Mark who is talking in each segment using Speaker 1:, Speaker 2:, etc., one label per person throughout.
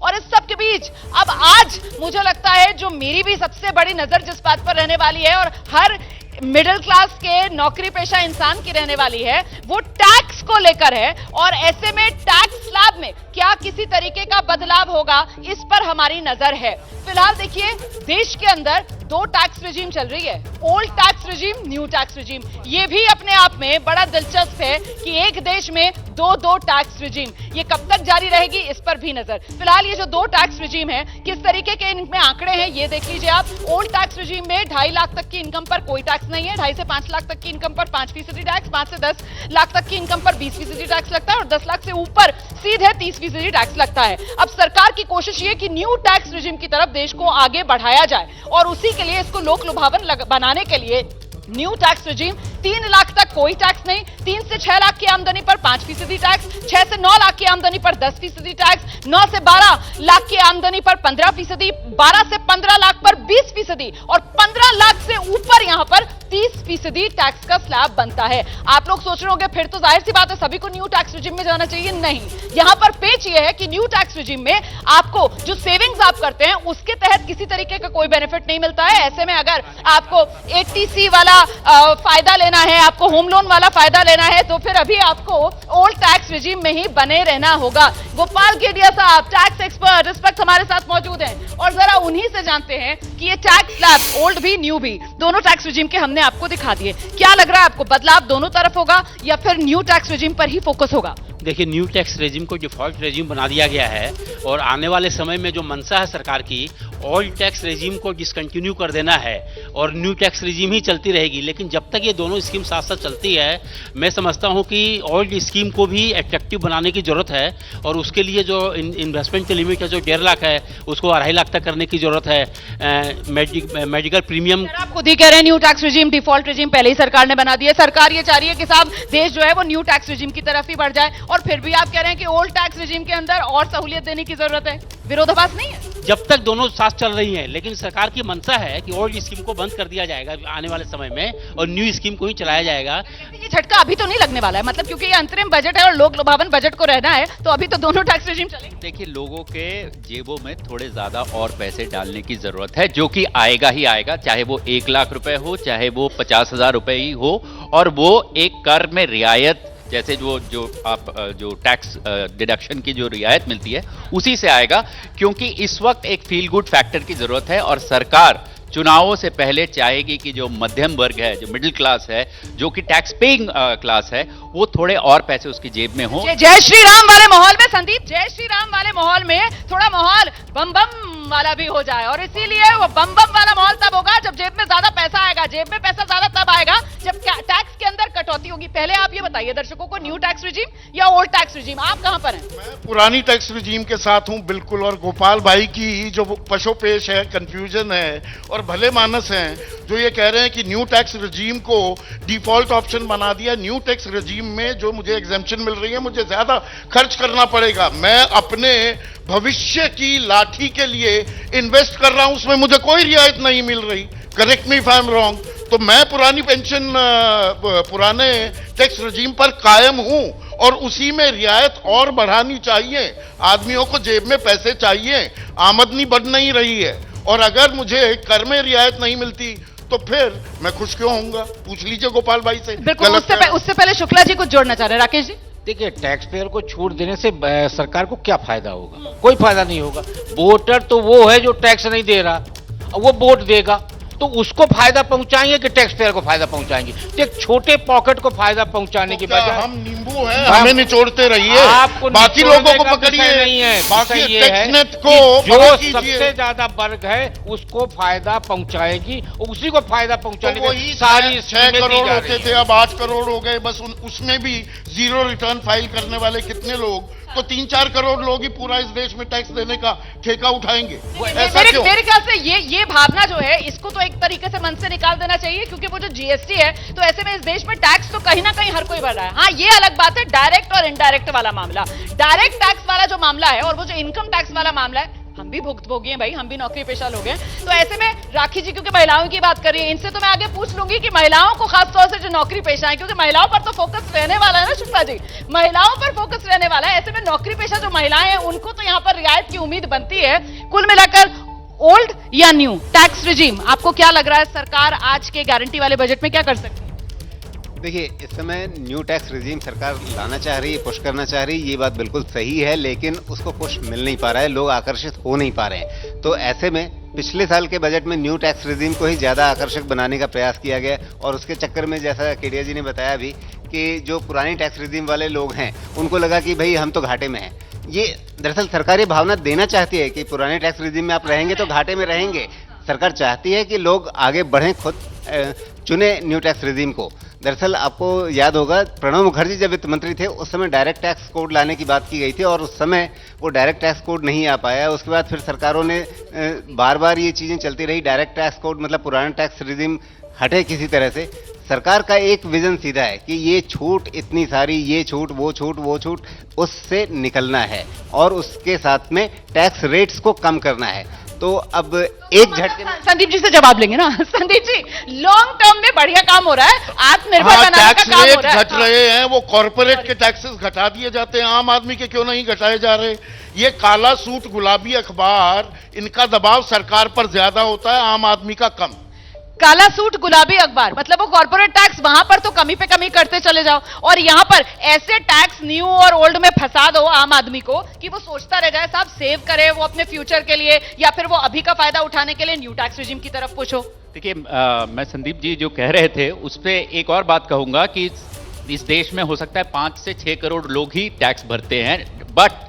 Speaker 1: और इस सब के बीच अब आज मुझे लगता है जो मेरी भी सबसे बड़ी नजर जिस बात पर रहने वाली है और हर मिडिल क्लास के नौकरी पेशा इंसान की रहने वाली है वो टैक्स को लेकर है। और ऐसे में टैक्स स्लैब में क्या किसी तरीके का बदलाव होगा, इस पर हमारी नजर है। फिलहाल देखिए देश के अंदर दो टैक्स रिजीम चल रही है, old tax regime, new tax regime. ये भी अपने आप में बड़ा दिलचस्प है कि एक देश में दो टैक्स रिजीम, ये कब तक जारी रहेगी इस पर भी नजर। फिलहाल ये जो दो टैक्स रिजीम है किस तरीके के इनमें आंकड़े हैं ये देख लीजिए आप। ओल्ड टैक्स रिजीम में 2.5 लाख तक की इनकम पर कोई टैक्स नहीं है, 2.5 से 5 लाख तक की इनकम पर 5% टैक्स, 5 से 10 लाख तक की इनकम पर 20% टैक्स लगता है और 10 लाख से ऊपर सीधे 30% टैक्स लगता है। अब सरकार की कोशिश ये कि न्यू टैक्स रिजीम की तरफ देश को आगे बढ़ाया जाए और उसी के लिए इसको लोक लुभावन बनाने के लिए न्यू टैक्स रिजीम 3 लाख तक कोई टैक्स नहीं, 3 से 6 लाख की आमदनी पर 5% टैक्स, 6 से 9 लाख की आमदनी पर 10% टैक्स, 9 से 12 लाख की आमदनी पर 15%, 12 से 15 लाख पर 20% और 15 लाख से ऊपर यहां पर 30% टैक्स का स्लैब बनता है। आप लोग सोच रहे होंगे फिर तो जाहिर सी बात है सभी को न्यू टैक्स रिजीम में जाना चाहिए। नहीं, यहां पर पेच यह है कि न्यू टैक्स रिजीम में आपको जो सेविंग्स आप करते हैं उसके तहत किसी तरीके का कोई बेनिफिट नहीं मिलता है। ऐसे में अगर आपको 80C वाला फायदा लेना है, आपको होम लोन वाला फायदा लेना है तो फिर अभी आपको ओल्ड टैक्स रिजीम में ही बने रहना होगा। गोपाल केडिया साहब टैक्स एक्सपर्ट इस वक्त हमारे साथ मौजूद हैं और जरा उन्हीं से जानते हैं कि ये टैक्स स्लैब ओल्ड भी न्यू भी दोनों टैक्स रिजीम के हमने आपको दिखा दिए, क्या लग रहा है आपको बदलाव दोनों तरफ होगा या फिर न्यू टैक्स रिजीम पर ही फोकस होगा?
Speaker 2: देखिए, न्यू टैक्स रेजिम को डिफॉल्ट रेजिम बना दिया गया है और आने वाले समय में जो मंशा है सरकार की ओल्ड टैक्स रेजिम को डिसकंटिन्यू कर देना है और न्यू टैक्स रेजिम ही चलती रहेगी। लेकिन जब तक ये दोनों स्कीम साथ साथ चलती है मैं समझता हूँ कि ओल्ड स्कीम को भी एट्रैक्टिव बनाने की जरूरत है और उसके लिए जो इन्वेस्टमेंट की लिमिट है जो 1.5 लाख है उसको 2.5 लाख तक करने की जरूरत है। मेडिकल प्रीमियम
Speaker 1: आप खुद ही कह रहे हैं new tax regime default regime पहले ही सरकार ने बना दिया। सरकार ये चाह रही है कि साहब देश जो है वो न्यू टैक्स रिजीम की तरफ ही बढ़ जाए और फिर भी आप कह रहे हैं कि ओल्ड टैक्स रिजीम के अंदर और सहूलियत देने की जरूरत है। विरोधाभास नहीं है?
Speaker 2: जब तक दोनों साथ चल रही हैं, लेकिन सरकार की मंशा है कि ओल्ड स्कीम को बंद कर दिया जाएगा आने वाले समय में और न्यू स्कीम को ही चलाया जाएगा।
Speaker 1: ये झटका अभी तो नहीं लगने वाला है, मतलब क्योंकि ये अंतरिम बजट है और लोक लुभावन बजट को रहना है तो अभी तो दोनों टैक्स रिजीम चलेंगे।
Speaker 3: देखिए, लोगों के जेबों में थोड़े ज्यादा और पैसे डालने की जरूरत है जो कि आएगा ही आएगा, चाहे वो 1 लाख रुपए हो चाहे वो 50,000 रुपए ही हो। और वो एक कर में रियायत जैसे जो टैक्स डिडक्शन की जो रियायत मिलती है उसी से आएगा, क्योंकि इस वक्त एक फील गुड फैक्टर की जरूरत है और सरकार चुनावों से पहले चाहेगी कि जो मध्यम वर्ग है, जो मिडिल क्लास है, जो कि टैक्स पेइंग क्लास है, वो थोड़े और पैसे उसकी जेब में हो।
Speaker 1: जय श्री राम वाले माहौल में संदीप, जय श्री राम वाले माहौल में थोड़ा माहौल बम बम वाला भी हो जाए और इसीलिए वो बम बम वाला माहौल तब होगा जब जेब में ज्यादा पैसा आएगा। जेब में पैसा ज्यादा तब आएगा जब टैक्स के अंदर कटौती होगी। पहले आप ये बताइए दर्शकों को, न्यू टैक्स रिजीम या ओल्ड टैक्स रिजीम, आप कहां पर हैं?
Speaker 4: मैं पुरानी टैक्स रिजीम के साथ हूं बिल्कुल। और गोपाल भाई की जो पशोपेश है, कंफ्यूजन है और भले मानस हैं जो ये कह रहे हैं कि न्यू टैक्स रिजीम को डिफॉल्ट ऑप्शन बना दिया। न्यू टैक्स रिजीम में जो मुझे एग्जेम्पशन मिल रही है, मुझे ज्यादा खर्च करना पड़ेगा। मैं अपने भविष्य की लाठी के लिए इन्वेस्ट कर रहा हूं, उसमें मुझे कोई रियायत नहीं मिल रही। Correct me if I am wrong. तो मैं पुरानी पेंशन पुराने टैक्स रिजीम पर कायम हूं और उसी में रियायत और बढ़ानी चाहिए। आदमियों को जेब में पैसे चाहिए, आमदनी बढ़ नहीं रही है और अगर मुझे कर में रियायत नहीं मिलती तो फिर मैं खुश क्यों होऊंगा? पूछ लीजिए गोपाल भाई से।
Speaker 1: बिल्कुल, उससे पहले शुक्ला जी कुछ जोड़ना चाह रहे हैं। राकेश जी,
Speaker 5: देखिए, टैक्स पेयर को छूट देने से सरकार को क्या फायदा होगा? कोई फायदा नहीं होगा। वोटर तो वो है जो टैक्स नहीं दे रहा, वो वोट देगा तो उसको फायदा पहुंचाएंगे कि टैक्स पेयर को फायदा पहुंचाएंगे? तो एक छोटे पॉकेट को फायदा पहुंचाने की बजाय
Speaker 4: हम नींबू हैं, हमें निचोड़ते रहिए, बाकी लोगों को पकड़िए।
Speaker 5: नहीं है,
Speaker 4: बाकी
Speaker 5: ये है
Speaker 4: नेट को
Speaker 5: जो सबसे ज्यादा वर्ग है उसको फायदा पहुंचाएगी, उसी को फायदा पहुंचाने की सारी
Speaker 4: 6 करोड़ होते थे, अब 8 करोड़ हो गए। बस उसमें भी जीरो रिटर्न फाइल करने वाले कितने लोग? तो 3-4 करोड़ लोग ही पूरा इस देश में टैक्स देने का ठेका उठाएंगे।
Speaker 1: मेरे ख्याल से ये भावना जो है इसको तो एक तरीके से मन से निकाल देना चाहिए, क्योंकि वो जो जीएसटी है तो ऐसे में इस देश में टैक्स तो कहीं ना कहीं हर कोई भर रहा है। हाँ, ये अलग बात है डायरेक्ट और इनडायरेक्ट वाला मामला। डायरेक्ट टैक्स वाला जो मामला है और वो जो इनकम टैक्स वाला मामला है, हम भी भुक्तभोगी हैं भाई, हम भी नौकरी पेशा लोग हैं। तो ऐसे में राखी जी क्योंकि महिलाओं की बात कर रही है, इनसे तो मैं आगे पूछ लूंगी कि महिलाओं को खासतौर से जो नौकरी पेशा है, क्योंकि महिलाओं पर तो फोकस रहने वाला है ना शुक्ला जी, महिलाओं पर फोकस रहने वाला है। ऐसे में नौकरी पेशा जो महिलाएं हैं उनको तो यहाँ पर रियायत की उम्मीद बनती है। कुल मिलाकर ओल्ड या न्यू टैक्स रिजीम, आपको क्या लग रहा है सरकार आज के गारंटी वाले बजट में क्या कर सकती है?
Speaker 6: देखिए, इस समय न्यू टैक्स रिजीम सरकार लाना चाह रही है, पुश करना चाह रही है, ये बात बिल्कुल सही है, लेकिन उसको पुश मिल नहीं पा रहा है, लोग आकर्षित हो नहीं पा रहे हैं। तो ऐसे में पिछले साल के बजट में न्यू टैक्स रिजीम को ही ज़्यादा आकर्षक बनाने का प्रयास किया गया और उसके चक्कर में जैसा केडिया जी ने बताया भी कि जो पुरानी टैक्स रिजीम वाले लोग हैं उनको लगा कि भाई हम तो घाटे में हैं। ये दरअसल सरकार ये भावना देना चाहती है कि पुराने टैक्स रिजीम में आप रहेंगे तो घाटे में रहेंगे। सरकार चाहती है कि लोग आगे बढ़ें, खुद चुने न्यू टैक्स रिजीम को। दरअसल आपको याद होगा, प्रणब मुखर्जी जब वित्त मंत्री थे उस समय डायरेक्ट टैक्स कोड लाने की बात की गई थी और उस समय वो डायरेक्ट टैक्स कोड नहीं आ पाया। उसके बाद फिर सरकारों ने बार बार ये चीज़ें चलती रही, डायरेक्ट टैक्स कोड मतलब पुराना टैक्स रिजीम हटे किसी तरह से। सरकार का एक विजन सीधा है कि ये छूट इतनी सारी, ये छूट, वो छूट, उससे निकलना है और उसके साथ में टैक्स रेट्स को कम करना है। तो अब एक झटके में
Speaker 1: संदीप जी से जवाब लेंगे ना। संदीप जी, लॉन्ग टर्म में बढ़िया काम हो रहा है, आत्मनिर्भर बनाने का
Speaker 4: टैक्स
Speaker 1: काम हो
Speaker 4: रेट
Speaker 1: रहा है।
Speaker 4: घट रहे हैं, वो कॉर्पोरेट के टैक्सेस घटा दिए जाते हैं, आम आदमी के क्यों नहीं घटाए जा रहे? ये काला सूट गुलाबी अखबार, इनका दबाव सरकार पर ज्यादा होता है, आम आदमी का कम।
Speaker 1: काला सूट गुलाबी अखबार मतलब वो कॉर्पोरेट टैक्स वहां पर तो कमी पे कमी करते चले जाओ और यहां पर ऐसे टैक्स न्यू और ओल्ड में फंसा दो आम आदमी को कि वो सोचता रह जाए साहब सेव करे वो अपने फ्यूचर के लिए या फिर वो अभी का फायदा उठाने के लिए न्यू टैक्स रिजीम की तरफ पुश हो।
Speaker 3: देखिए, मैं संदीप जी जो कह रहे थे उस पर एक और बात कहूंगा कि इस देश में हो सकता है 5 से 6 करोड़ लोग ही टैक्स भरते हैं, बट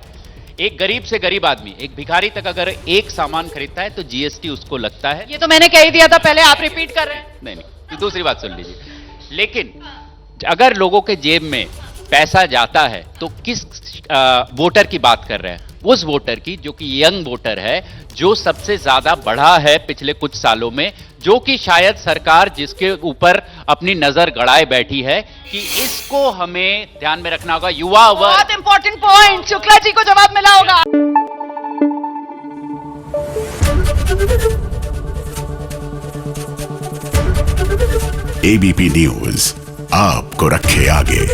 Speaker 3: एक गरीब से गरीब आदमी, एक भिखारी तक अगर एक सामान खरीदता है तो जीएसटी उसको लगता है।
Speaker 1: ये तो मैंने कह ही दिया था पहले, आप रिपीट कर रहे हैं।
Speaker 3: नहीं, तो दूसरी बात सुन लीजिए। लेकिन अगर लोगों के जेब में पैसा जाता है तो किस वोटर की बात कर रहे हैं? उस वोटर की जो कि यंग वोटर है, जो सबसे ज्यादा बढ़ा है पिछले कुछ सालों में, जो कि शायद सरकार जिसके ऊपर अपनी नजर गड़ाए बैठी है कि इसको हमें ध्यान में रखना होगा। युवा वर्ग,
Speaker 1: बहुत इंपॉर्टेंट पॉइंट, शुक्ला जी को जवाब मिला होगा।
Speaker 7: एबीपी न्यूज आपको रखे आगे।